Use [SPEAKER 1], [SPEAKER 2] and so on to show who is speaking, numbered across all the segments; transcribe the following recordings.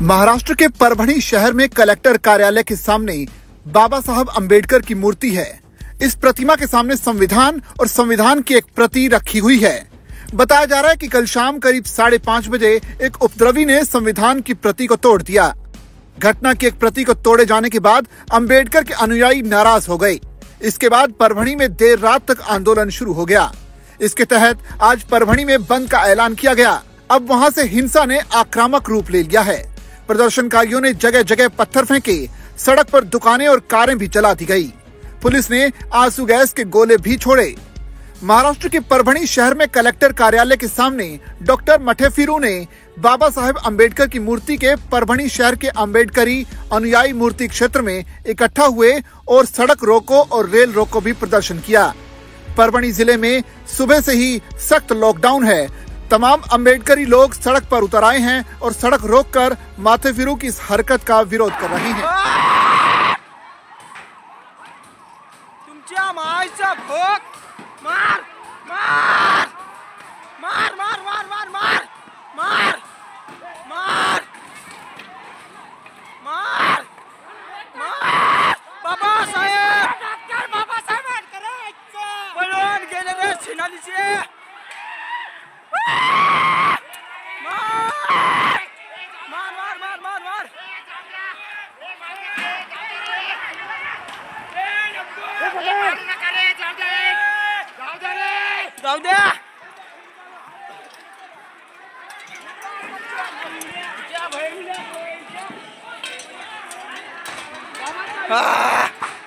[SPEAKER 1] महाराष्ट्र के परभणी शहर में कलेक्टर कार्यालय के सामने बाबा साहब अंबेडकर की मूर्ति है। इस प्रतिमा के सामने संविधान और संविधान की एक प्रति रखी हुई है। बताया जा रहा है कि कल शाम करीब 5:30 बजे एक उपद्रवी ने संविधान की प्रति को तोड़ दिया। घटना की एक प्रति को तोड़े जाने के बाद अंबेडकर के अनुयायी नाराज हो गए। इसके बाद परभणी में देर रात तक आंदोलन शुरू हो गया। इसके तहत आज परभणी में बंद का ऐलान किया गया। अब वहां से हिंसा ने आक्रामक रूप ले लिया है। प्रदर्शनकारियों ने जगह जगह पत्थर फेंके, सड़क पर दुकानें और कारें भी जला दी गई। पुलिस ने आंसू गैस के गोले भी छोड़े। महाराष्ट्र के परभणी शहर में कलेक्टर कार्यालय के सामने डॉक्टर मठेफिरू ने बाबा साहेब अंबेडकर की मूर्ति के परभणी शहर के अंबेडकरी अनुयायी मूर्ति क्षेत्र में इकट्ठा हुए और सड़क रोको और रेल रोको भी प्रदर्शन किया। परभणी जिले में सुबह से ही सख्त लॉकडाउन है। तमाम अंबेडकरी लोग सड़क पर उतर आए हैं और सड़क रोककर मठेफिरू की इस हरकत का विरोध कर रहे हैं।
[SPEAKER 2] तुमच्या मायचा भोग मार मार मार मार मार मार मार मार मार मार मार बाबासाहेब पळून गेले रे शिनालीचे। जाऊ द्या।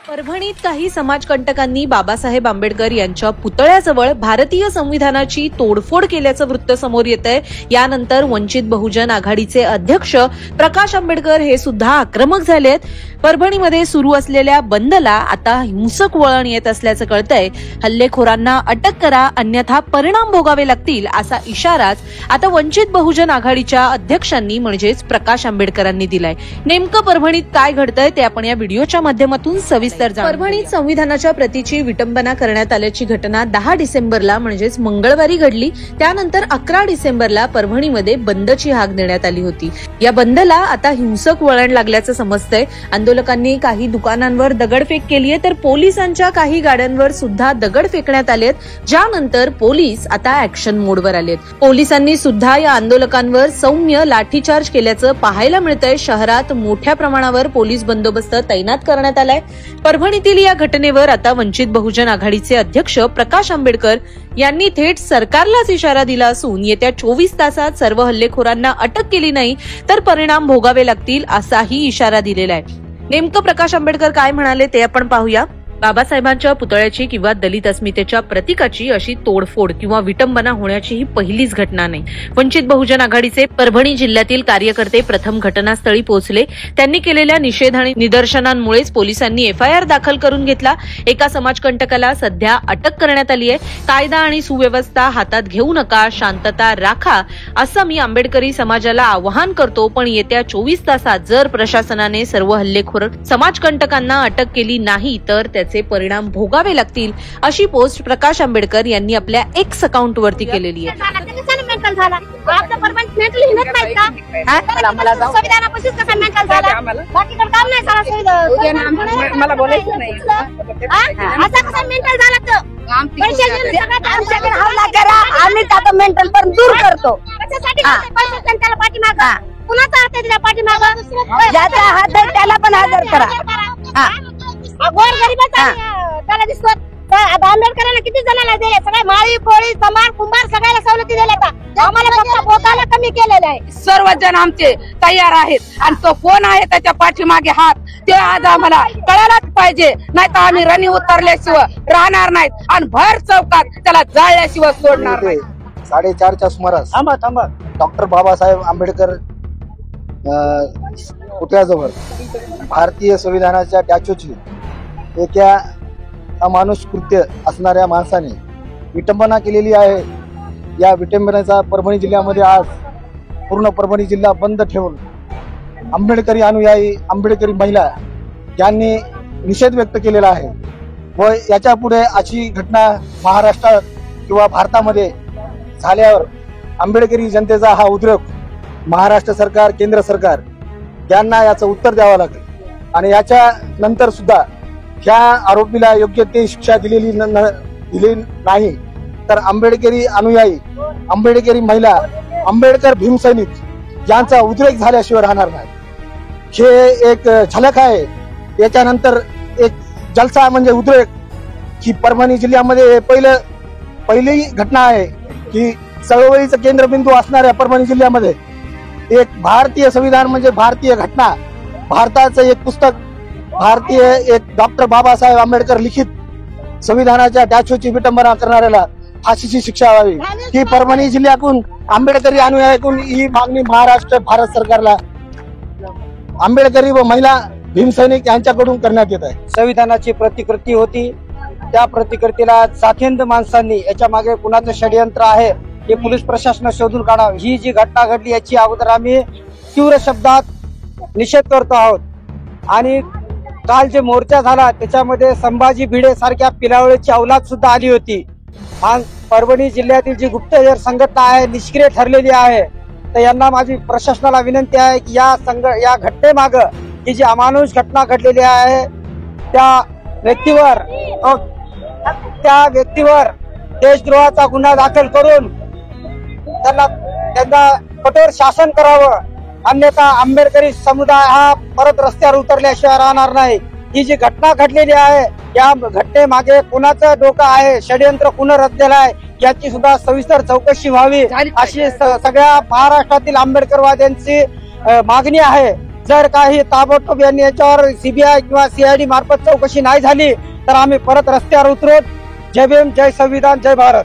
[SPEAKER 3] परभणीत काही समाजकंटकांनी बाबासाहेब आंबेडकर यांच्या पुतळ्याजवळ भारतीय संविधानाची तोडफोड केल्याचं वृत्त समोर येतंय। यानंतर वंचित बहुजन आघाडीचे अध्यक्ष प्रकाश आंबेडकर हे सुद्धा आक्रमक झालेत। परभणीमध्ये सुरू असलेल्या बंदला आता हिंसक वळण येत असल्याचं कळतंय। हल्लेखोरांना अटक करा अन्यथा परिणाम भोगावे लागतील असा इशाराच आता वंचित बहुजन आघाडीच्या अध्यक्षांनी म्हणजेच प्रकाश आंबेडकरांनी दिलाय। नेमकं परभणीत काय घडतंय ते आपण या व्हिडिओच्या माध्यमातून सविस्तर परभणीत संविधानाच्या प्रतीची विटंबना करण्यात आल्याची घटना 10 डिसेंबरला म्हणजेच मंगळवारी घडली। त्यानंतर 11 डिसेंबरला परभणीमध्ये बंदची हाक देण्यात आली होती। या बंदला आता हिंसक वळण लागल्याचं समजतंय। आंदोलकांनी काही दुकानांवर दगडफेक केली आहे तर पोलिसांच्या काही गाड्यांवर सुद्धा दगड फेकण्यात आलेत, ज्यानंतर पोलीस आता ऍक्शन मोडवर आलेत। पोलिसांनी सुद्धा या आंदोलकांवर सौम्य लाठीचार्ज केल्याचं पाहायला मिळतंय। शहरात मोठ्या प्रमाणावर पोलीस बंदोबस्त तैनात करण्यात आलाय। परभणीतील या घटनेवर आता वंचित बहुजन आघाडीचे अध्यक्ष प्रकाश आंबेडकर यांनी थेट सरकारलाच इशारा दिला असून येत्या 24 तासात सर्व हल्लेखोरांना अटक केली नाही तर परिणाम भोगावे लागतील असाही इशारा दिलेला आहे। नेमकं प्रकाश आंबेडकर काय म्हणाले ते आपण पाहूया। बाबासाहेबांच्या पुतळ्याची किंवा दलित अस्मितेच्या प्रतीकाची अशी तोडफोड किंवा विटंबना होण्याची ही पहिलीच घटना नाही। वंचित बहुजन आघाडीचे परभणी जिल्ह्यातील कार्यकर्ते प्रथम घटनास्थळी पोहोचले। त्यांनी केलेल्या निषेध आणि निदर्शनांमुळेच पोलिसांनी एफआयआर दाखल करून घेतला। एका समाजकंटकाला सध्या अटक करण्यात आली आहे। कायदा आणि सुव्यवस्था हातात घेऊ नका, शांतता राखा असं मी आंबेडकरी समाजाला आवाहन करतो। पण येत्या 24 तासात जर प्रशासनाने सर्व हल्लेखोर समाजकंटकांना अटक केली नाही तर परिणाम भोगावे लागतील अशी पोस्ट प्रकाश आंबेडकर यांनी आपल्या एक्स अकाउंट वरती केलेली आहे।
[SPEAKER 4] मला बोलायचं नाही आम्ही त्याचा मेंटल पण दूर करतो। कुणाचा हात आहे पाठीमाग, ज्याचा हात आहे त्याला पण हजर करा। गोर गरीबाचा त्याला दिसतो। आंबेडकरांना किती जणांना दिले, सगळे माळी कोळी समार कुंभार सगळ्याला सवलती दिल्या। आम्हाला फक्त बोकाला कमी केलेलं आहे। सर्वजण आमचे तयार आहेत आणि तो कोण आहे त्याच्या पाठीमागे हात ते आज आम्हाला कळायलाच पाहिजे, नाही तर आम्ही रणी उतरल्याशिवाय राहणार नाहीत आणि भर चौकात त्याला जाळल्याशिवाय सोडणार नाही।
[SPEAKER 5] 4:30च्या सुमारास डॉक्टर बाबासाहेब आंबेडकर पुतळ्याजवळ भारतीय संविधानाच्या स्टॅच्यूची एका अमानुष कृत्य असणाऱ्या माणसाने विटंबना केलेली आहे। या विटंबनेचा परभणी जिल्ह्यामध्ये आज पूर्ण परभणी जिल्हा बंद ठेवून आंबेडकरी अनुयायी आंबेडकरी महिला यांनी निषेध व्यक्त केलेला आहे व याच्या पुढे अशी घटना महाराष्ट्रात किंवा भारतामध्ये झाल्यावर आंबेडकरी जनतेचा हा उद्रेक महाराष्ट्र सरकार केंद्र सरकार यांना याचं उत्तर द्यावं लागेल आणि याच्या नंतर सुद्धा ह्या आरोपीला योग्य ते शिक्षा दिली नाही तर आंबेडकरी अनुयायी, आंबेडकरी महिला, आंबेडकर भीमसैनिक यांचा उद्रेक झाल्याशिवाय राहणार नाही। हे एक झलक आहे। याच्यानंतर एक जलसा म्हणजे उद्रेक ही परभणी जिल्ह्यामध्ये पहिली घटना आहे की चळवळीचं केंद्रबिंदू असणाऱ्या परभणी जिल्ह्यामध्ये एक भारतीय संविधान म्हणजे भारतीय घटना, भारताचं एक पुस्तक, भारतीय एक डॉक्टर बाबासाहेब आंबेडकर लिखित संविधानाच्या डॅचोची विटंबना करणाऱ्याला फाशीची शिक्षा व्हावी ही परभणी जिल्ह्यातून आंबेडकरी अनुयायांकडून ही मागणी महाराष्ट्र भारत सरकारला आंबेडकरी व महिला भीमसैनिक यांच्याकडून करण्यात येत आहे।
[SPEAKER 6] संविधानाची प्रतिकृती होती, त्या प्रतिकृतीला जातींद माणसांनी याच्या मागे कुणाचं षडयंत्र आहे हे पोलीस प्रशासन शोधून काढावं। ही जी घटना घडली याची अगोदर आम्ही तीव्र शब्दात निषेध करतो आहोत आणि काल जे मोर्चा झाला त्याच्यामध्ये संभाजी भिडे सारख्या पिलावळीची औलाद सुद्धा आली होती। परभणी जिल्ह्यातील जी गुप्तचर संघटना आहे निष्क्रिय ठरलेली आहे, तर यांना माझी प्रशासनाला विनंती आहे की या घटनेमाग ही जी अमानुष घटना घडलेली आहे त्या व्यक्तीवर देशद्रोहाचा गुन्हा दाखल करून त्यांना कठोर शासन करावं, अन्यथा आंबेडकरी समुदाय हा परत रस्त्यावर उतरल्याशिवाय राहणार नाही। ही जी घटना घडलेली आहे या घटनेमागे कुणाचं डोकं आहे, षडयंत्र कुणा रचलेलं आहे याची सुद्धा सविस्तर चौकशी व्हावी अशी सगळ्या महाराष्ट्रातील आंबेडकरवाद्यांची मागणी आहे। जर काही ताबडतोब यांनी याच्यावर सीबीआय किंवा सीआयडी मार्फत चौकशी नाही झाली तर आम्ही परत रस्त्यावर उतरू। जय भीम, जय संविधान, जय भारत।